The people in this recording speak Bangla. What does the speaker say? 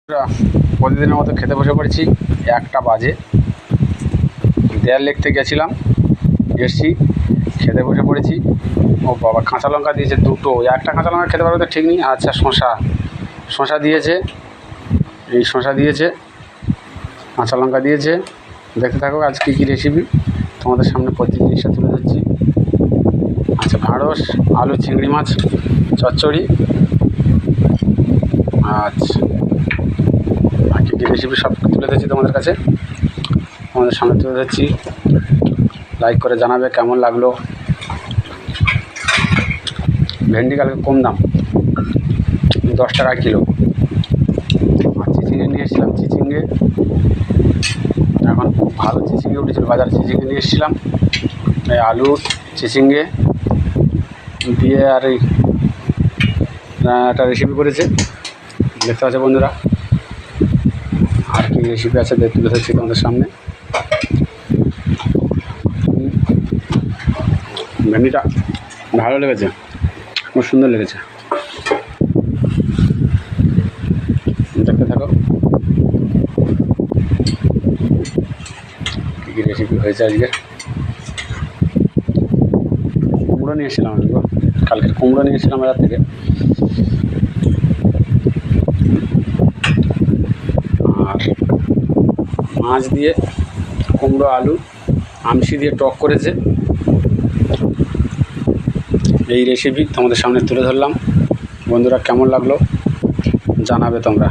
প্রতিদিনের মতো খেতে বসে পড়েছি। 1টা বাজে। দেয়াল লিখতে গেছিলাম, এসছি, খেতে বসে পড়েছি। ও বাবা, কাঁচা লঙ্কা দিয়েছে 2টো। একটা কাঁচা লঙ্কা খেতে পারবে তো ঠিক নেই। আচ্ছা, শশা দিয়েছে, এই শশা দিয়েছে, কাঁচা লঙ্কা দিয়েছে। দেখতে থাকো আজ কী রেসিপি তোমাদের সামনে প্রতি জিনিসটা তুলে ধরছি। আচ্ছা, ঢ্যাঁড়স, আলু, চিংড়ি মাছ চচ্চড়ি। আচ্ছা, কী রেসিপি সব তুলে ধরছি তোমাদের কাছে, তোমাদের সামনে তুলে ধরছি। লাইক করে জানাবে কেমন লাগলো। ভেন্ডি কালকে কম দাম, 10 টাকা কিলো। আর চিচিঙ্গে নিয়ে এসেছিলাম, চিচিঙ্গে এখন খুব ভালো চিচিঙ্গে উঠেছিল বাজারে। চিচিঙ্গে নিয়ে এসেছিলাম, এই আলু চিচিঙ্গে দিয়ে আর এই একটা রেসিপি করেছে, দেখতে পাচ্ছে বন্ধুরা। আর কি রেসিপি আছে তুলে ধরছি তোমাদের সামনে। ভেন্ডিটা ভালো লেগেছে, খুব সুন্দর লেগেছে। দেখতে থাকো কী কী রেসিপি হয়েছে আজকে। কুমড়ো নিয়ে এসেছিলাম আমি, কালকে কুমড়ো নিয়ে এসেছিলাম বাজার থেকে। আর মাছ দিয়ে কুমড়ো, আলু, আমসি দিয়ে টক করেছে। এই রেসিপি তোমাদের সামনে তুলে ধরলাম। বন্ধুরা, কেমন লাগলো জানাবে তোমরা।